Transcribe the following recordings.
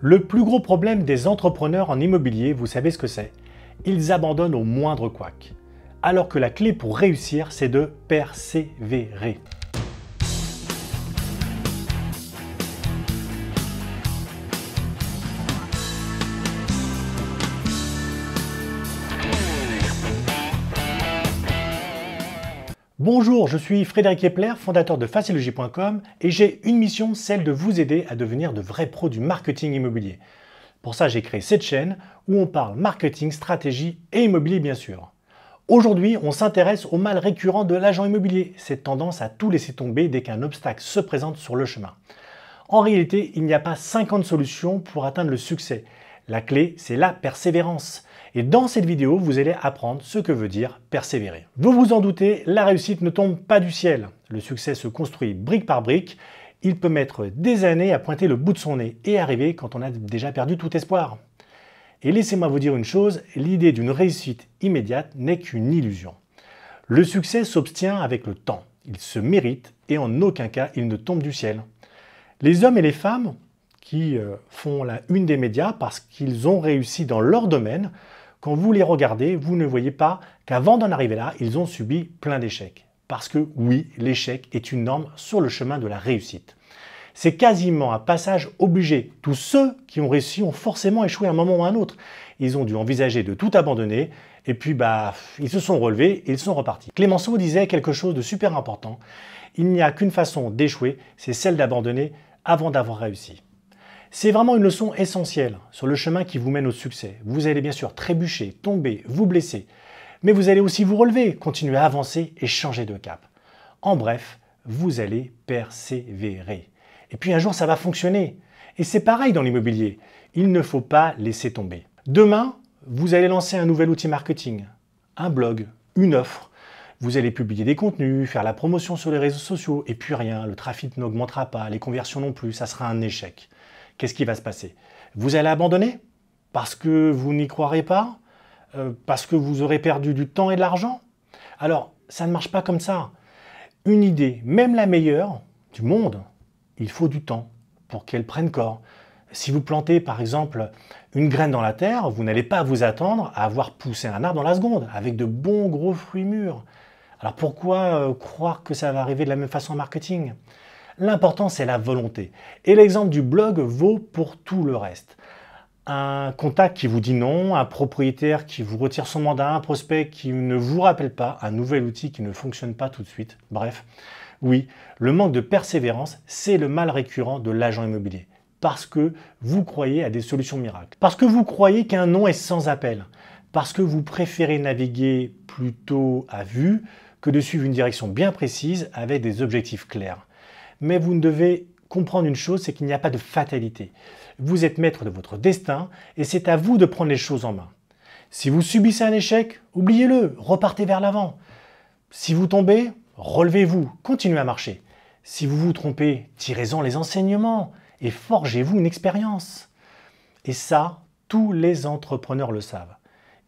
Le plus gros problème des entrepreneurs en immobilier, vous savez ce que c'est? Ils abandonnent au moindre couac. Alors que la clé pour réussir, c'est de persévérer. Bonjour, je suis Frédéric Epler, fondateur de facilogie.com et j'ai une mission, celle de vous aider à devenir de vrais pros du marketing immobilier. Pour ça, j'ai créé cette chaîne où on parle marketing, stratégie et immobilier bien sûr. Aujourd'hui, on s'intéresse au mal récurrent de l'agent immobilier, cette tendance à tout laisser tomber dès qu'un obstacle se présente sur le chemin. En réalité, il n'y a pas 50 solutions pour atteindre le succès. La clé, c'est la persévérance. Et dans cette vidéo, vous allez apprendre ce que veut dire persévérer. Vous vous en doutez, la réussite ne tombe pas du ciel. Le succès se construit brique par brique. Il peut mettre des années à pointer le bout de son nez et arriver quand on a déjà perdu tout espoir. Et laissez-moi vous dire une chose, l'idée d'une réussite immédiate n'est qu'une illusion. Le succès s'obtient avec le temps. Il se mérite et en aucun cas il ne tombe du ciel. Les hommes et les femmes qui font la une des médias parce qu'ils ont réussi dans leur domaine, quand vous les regardez, vous ne voyez pas qu'avant d'en arriver là, ils ont subi plein d'échecs. Parce que oui, l'échec est une norme sur le chemin de la réussite. C'est quasiment un passage obligé. Tous ceux qui ont réussi ont forcément échoué à un moment ou à un autre. Ils ont dû envisager de tout abandonner et puis ils se sont relevés et ils sont repartis. Clémenceau disait quelque chose de super important. Il n'y a qu'une façon d'échouer, c'est celle d'abandonner avant d'avoir réussi. C'est vraiment une leçon essentielle sur le chemin qui vous mène au succès. Vous allez bien sûr trébucher, tomber, vous blesser, mais vous allez aussi vous relever, continuer à avancer et changer de cap. En bref, vous allez persévérer. Et puis un jour, ça va fonctionner. Et c'est pareil dans l'immobilier. Il ne faut pas laisser tomber. Demain, vous allez lancer un nouvel outil marketing, un blog, une offre. Vous allez publier des contenus, faire la promotion sur les réseaux sociaux, et puis rien, le trafic n'augmentera pas, les conversions non plus, ça sera un échec. Qu'est-ce qui va se passer? Vous allez abandonner? Parce que vous n'y croirez pas? Parce que vous aurez perdu du temps et de l'argent? Alors, ça ne marche pas comme ça. Une idée, même la meilleure du monde, il faut du temps pour qu'elle prenne corps. Si vous plantez par exemple une graine dans la terre, vous n'allez pas vous attendre à avoir poussé un arbre dans la seconde, avec de bons gros fruits mûrs. Alors pourquoi croire que ça va arriver de la même façon en marketing? L'important, c'est la volonté. Et l'exemple du blog vaut pour tout le reste. Un contact qui vous dit non, un propriétaire qui vous retire son mandat, un prospect qui ne vous rappelle pas, un nouvel outil qui ne fonctionne pas tout de suite. Bref, oui, le manque de persévérance, c'est le mal récurrent de l'agent immobilier. Parce que vous croyez à des solutions miracles. Parce que vous croyez qu'un non est sans appel. Parce que vous préférez naviguer plutôt à vue que de suivre une direction bien précise avec des objectifs clairs. Mais vous devez comprendre une chose, c'est qu'il n'y a pas de fatalité. Vous êtes maître de votre destin et c'est à vous de prendre les choses en main. Si vous subissez un échec, oubliez-le, repartez vers l'avant. Si vous tombez, relevez-vous, continuez à marcher. Si vous vous trompez, tirez-en les enseignements et forgez-vous une expérience. Et ça, tous les entrepreneurs le savent.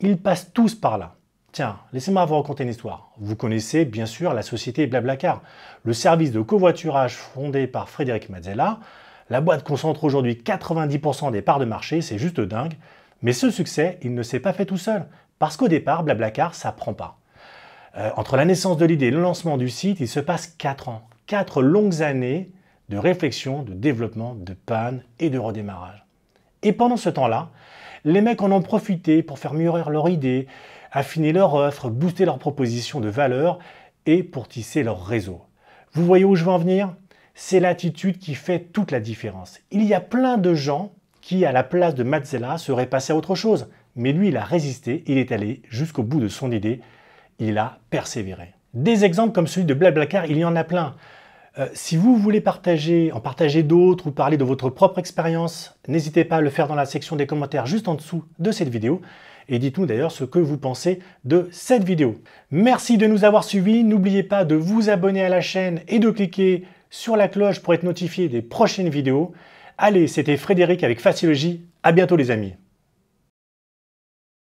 Ils passent tous par là. Tiens, laissez-moi vous raconter une histoire. Vous connaissez bien sûr la société Blablacar, le service de covoiturage fondé par Frédéric Mazzella. La boîte concentre aujourd'hui 90% des parts de marché, c'est juste dingue. Mais ce succès, il ne s'est pas fait tout seul. Parce qu'au départ, Blablacar, ça prend pas. Entre la naissance de l'idée et le lancement du site, il se passe 4 ans. 4 longues années de réflexion, de développement, de panne et de redémarrage. Et pendant ce temps-là, les mecs en ont profité pour faire mûrir leur idée, affiner leur offre, booster leur proposition de valeur et pour tisser leur réseau. Vous voyez où je veux en venir? C'est l'attitude qui fait toute la différence. Il y a plein de gens qui, à la place de Mazzella, seraient passés à autre chose. Mais lui, il a résisté, il est allé jusqu'au bout de son idée, il a persévéré. Des exemples comme celui de Blablacar, il y en a plein. Si vous voulez en partager d'autres ou parler de votre propre expérience, n'hésitez pas à le faire dans la section des commentaires juste en dessous de cette vidéo. Et dites-nous d'ailleurs ce que vous pensez de cette vidéo. Merci de nous avoir suivis. N'oubliez pas de vous abonner à la chaîne et de cliquer sur la cloche pour être notifié des prochaines vidéos. Allez, c'était Frédéric avec Facilogie. À bientôt les amis.